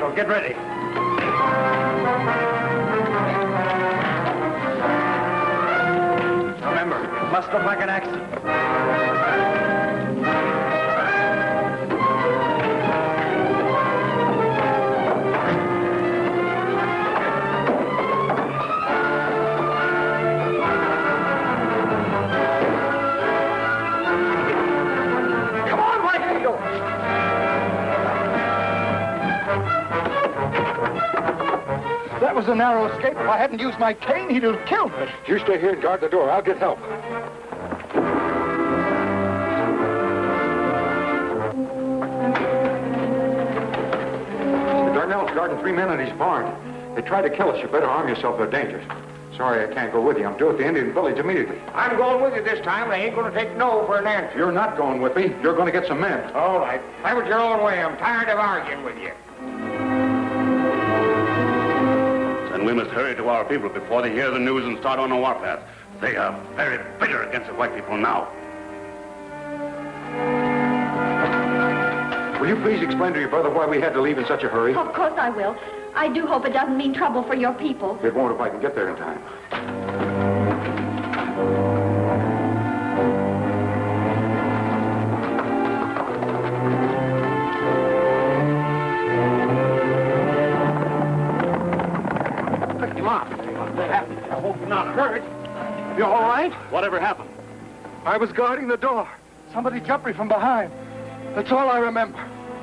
Eagle, get ready. Remember, it must look like an accident. That was a narrow escape. If I hadn't used my cane, he'd have killed me. You stay here and guard the door. I'll get help. Mr. Dar-nell's guarding 3 men in his barn. They tried to kill us. You better arm yourself. They're dangerous. Sorry, I can't go with you. I'm due at the Indian village immediately. I'm going with you this time. I ain't going to take no for an answer. You're not going with me. You're going to get some men. All right. Have it your own way. I'm tired of arguing with you. And we must hurry to our people before they hear the news and start on a warpath. They are very bitter against the white people now. Will you please explain to your brother why we had to leave in such a hurry? Of course I will. I do hope it doesn't mean trouble for your people. It won't if I can get there in time. Pick him up. What happened? I hope you're not hurt. You all right? Whatever happened? I was guarding the door. Somebody jumped me from behind. That's all I remember.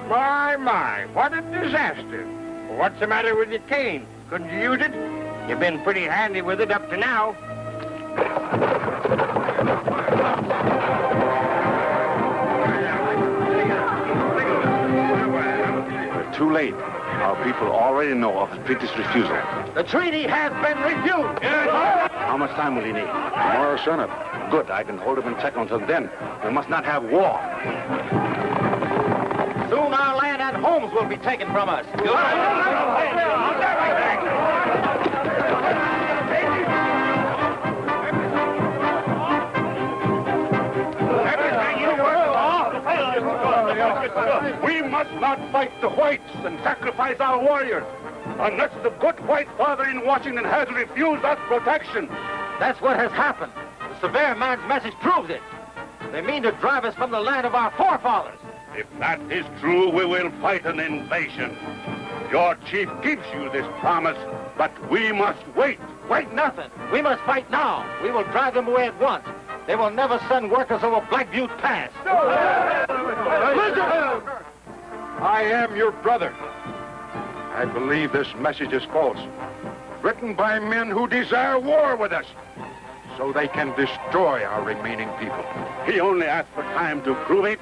My, what a disaster. What's the matter with your cane? Couldn't you use it? You've been pretty handy with it up to now. We're too late. Our people already know of the treaty's refusal. The treaty has been refused. How much time will he need? Tomorrow sunup. Good, I can hold him in check until then. We must not have war. Soon our land and homes will be taken from us. We must not fight the whites and sacrifice our warriors unless the good white father in Washington has refused us protection. That's what has happened. The severe man's message proves it. They mean to drive us from the land of our forefathers. If that is true, we will fight an invasion. Your chief gives you this promise, but we must wait. Wait nothing. We must fight now. We will drive them away at once. They will never send workers over Black Butte Pass. I am your brother. I believe this message is false. Written by men who desire war with us, so they can destroy our remaining people. He only asked for time to prove it.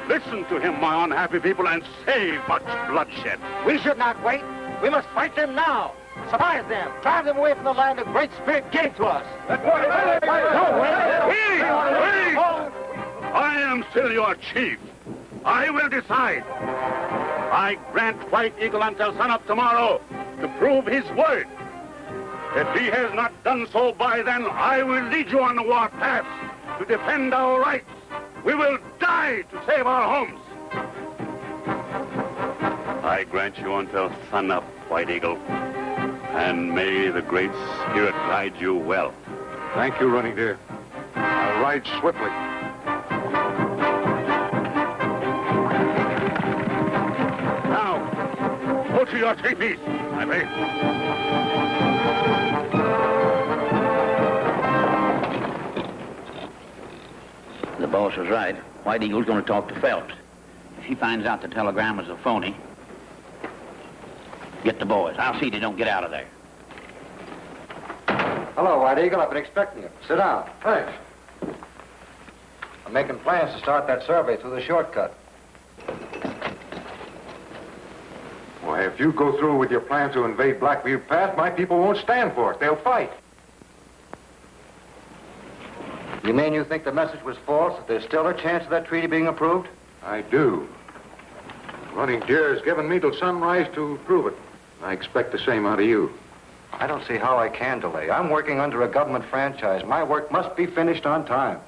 Listen to him, my unhappy people, and save much bloodshed. We should not wait. We must fight them now. Surprise them. Drive them away from the land the Great Spirit gave to us. Wait! I am still your chief. I will decide. I grant White Eagle until sunup tomorrow to prove his word. If he has not done so by then, I will lead you on the war path to defend our rights. We will die to save our homes. I grant you until sunup, White Eagle. And may the Great Spirit guide you well. Thank you, Running Deer. I'll ride swiftly. Now, go to your teepees, I beg. The boss was right. White Eagle's going to talk to Phelps. If he finds out the telegram was a phony, get the boys. I'll see they don't get out of there. Hello, White Eagle. I've been expecting you. Sit down. Thanks. I'm making plans to start that survey through the shortcut. Why, if you go through with your plan to invade Black Butte Pass, my people won't stand for it. They'll fight. You mean you think the message was false, that there's still a chance of that treaty being approved? I do. Running Deer has given me till sunrise to prove it. I expect the same out of you. I don't see how I can delay. I'm working under a government franchise. My work must be finished on time.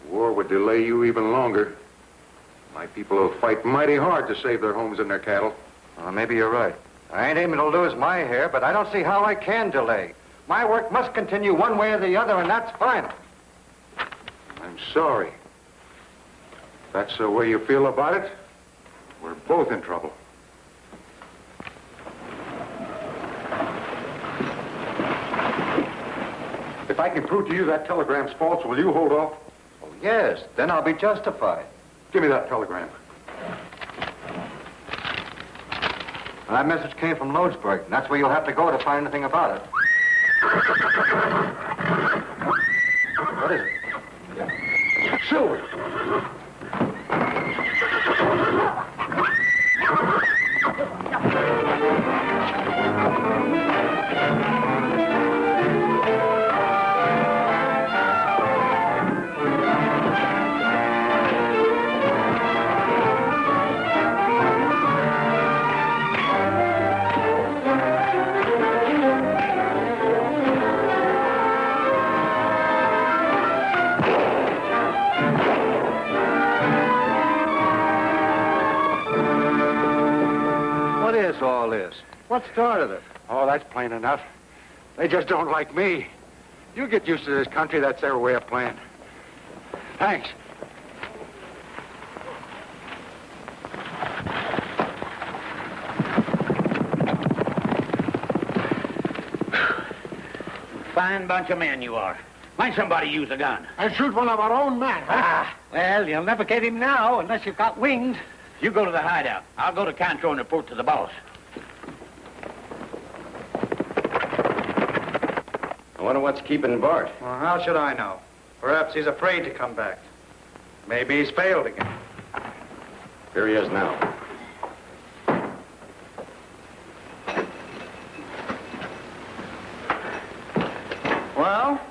War would delay you even longer. My people will fight mighty hard to save their homes and their cattle. Well, maybe you're right. I ain't aiming to lose my hair, but I don't see how I can delay. My work must continue one way or the other, and that's final. I'm sorry. If that's the way you feel about it, we're both in trouble. If I can prove to you that telegram's false, will you hold off? Oh, yes. Then I'll be justified. Give me that telegram. That message came from Lodesburg, and that's where you'll have to go to find anything about it. What is it? Silver. All this? What started it? Oh, that's plain enough. They just don't like me. You get used to this country. That's their way of playing. Thanks. Fine bunch of men you are. Might somebody use a gun? And shoot one of our own men, huh? Well, you'll never get him now unless you've got wings. You go to the hideout. I'll go to Control and report to the boss. I wonder what's keeping Bart. Well, how should I know? Perhaps he's afraid to come back. Maybe he's failed again. Here he is now. Well,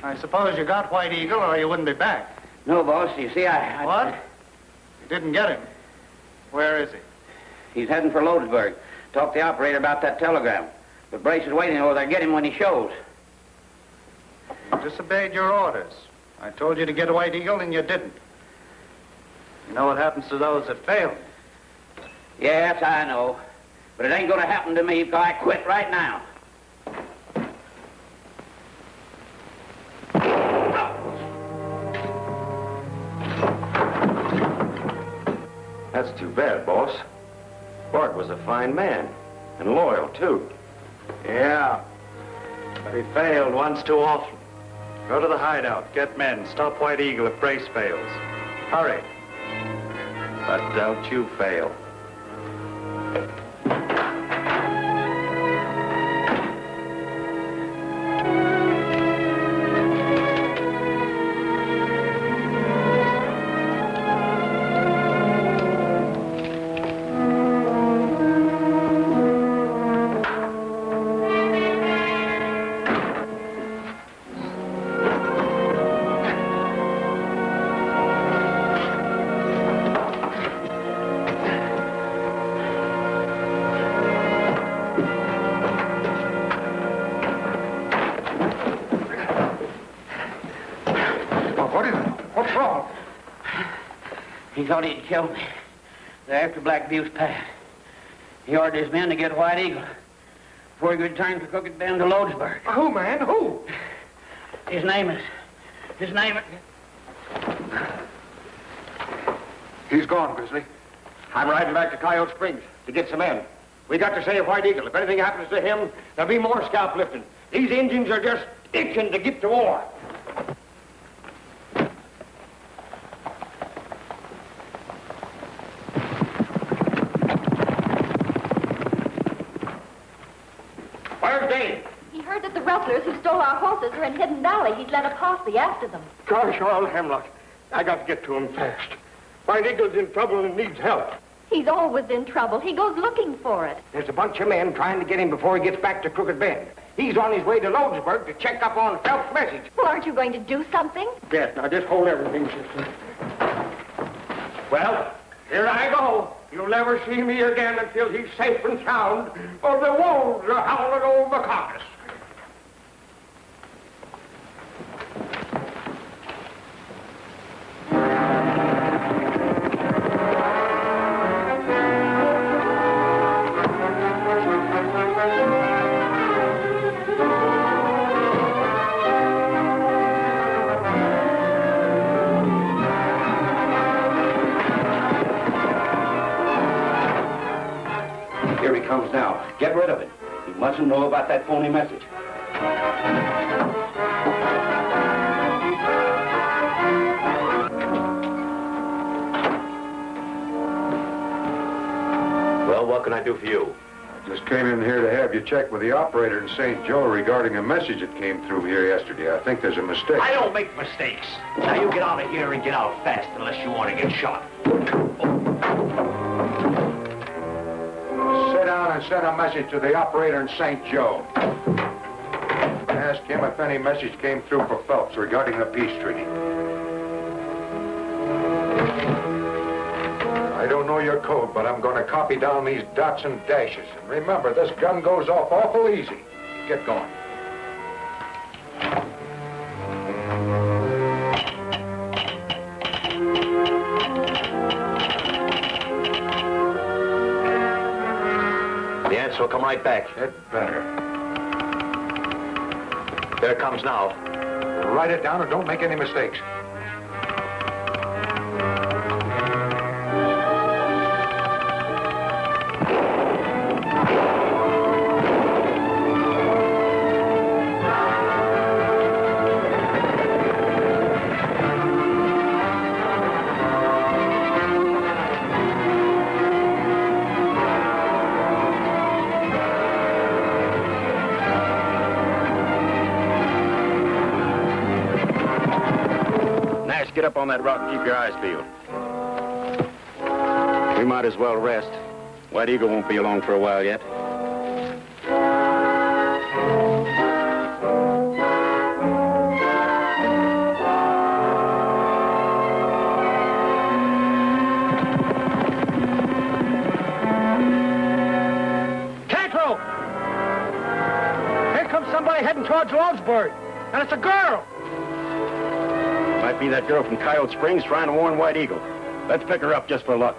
I suppose you got White Eagle or you wouldn't be back. No, boss. You see, I... What? You didn't get him. Where is he? He's heading for Lodesburg. Talk to the operator about that telegram. But Brace is waiting over there. Get him when he shows. You disobeyed your orders. I told you to get White Eagle, and you didn't. You know what happens to those that fail? Yes, I know. But it ain't going to happen to me because I quit right now. That's too bad, boss. Bart was a fine man, and loyal, too. Yeah. But he failed once too often. Go to the hideout, get men, stop White Eagle if Brace fails. Hurry. But don't you fail. He thought he'd killed me. They're after Black Butte Pass. He ordered his men to get White Eagle before he could return for Crooked Bend to Lodesburg. Who, man? Who? His name is... He's gone, Grizzly. I'm riding back to Coyote Springs to get some men. We got to save White Eagle. If anything happens to him, there'll be more scalp lifting. These Indians are just itching to get to war. Where's Dave? He heard that the rustlers who stole our horses are in Hidden Valley. He's led a posse after them. Gosh, all hemlock. I got to get to him fast. White Eagle's in trouble and needs help. He's always in trouble. He goes looking for it. There's a bunch of men trying to get him before he gets back to Crooked Bend. He's on his way to Lodesburg to check up on Phelps' message. Well, aren't you going to do something? Yes, now just hold everything, sister. Well, here I go. You'll never see me again until he's safe and sound, or the wolves are howling over the carcass. comes now. Get rid of it. You mustn't know about that phony message. Well, what can I do for you? Just came in here to have you check with the operator in St. Joe regarding a message that came through here yesterday. I think there's a mistake. I don't make mistakes. Now you get out of here and get out fast unless you want to get shot. Sit down and send a message to the operator in St. Joe. Ask him if any message came through for Phelps regarding the peace treaty. I don't know your code, but I'm going to copy down these dots and dashes. And remember, this gun goes off awful easy. Get going. The answer will come right back. It better. There it comes now. Write it down and don't make any mistakes. Get up on that rock and keep your eyes peeled. We might as well rest. White Eagle won't be along for a while yet. Cantrell! Here comes somebody heading towards Roseburg, and it's a girl. Might be that girl from Coyote Springs trying to warn White Eagle. Let's pick her up just for luck.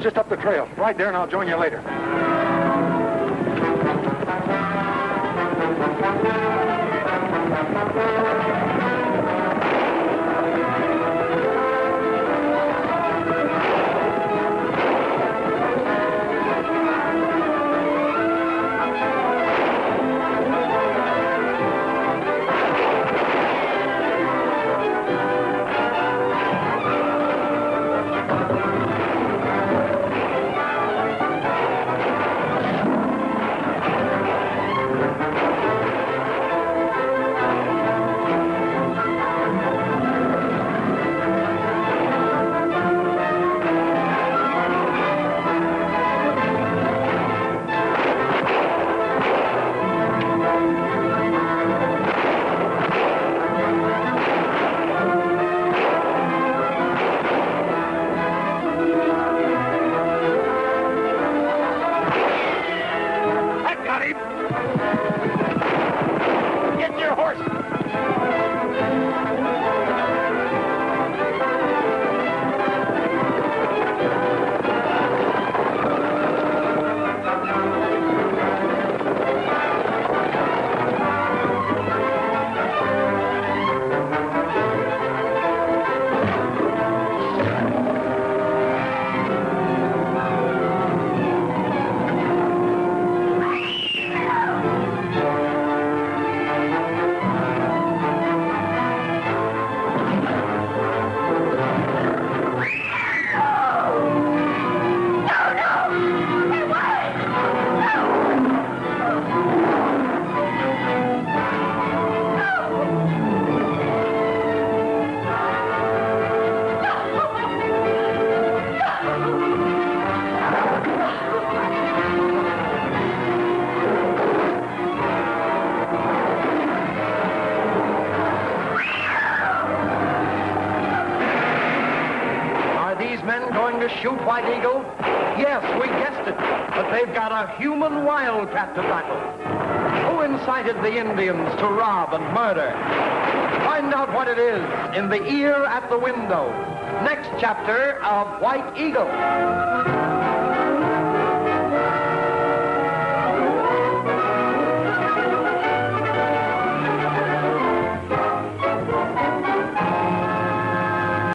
Just up the trail. Right there, and I'll join you later. shoot White Eagle? Yes, we guessed it. But they've got a human wildcat to tackle. Who incited the Indians to rob and murder? Find out what it is in The Ear at the Window. Next chapter of White Eagle.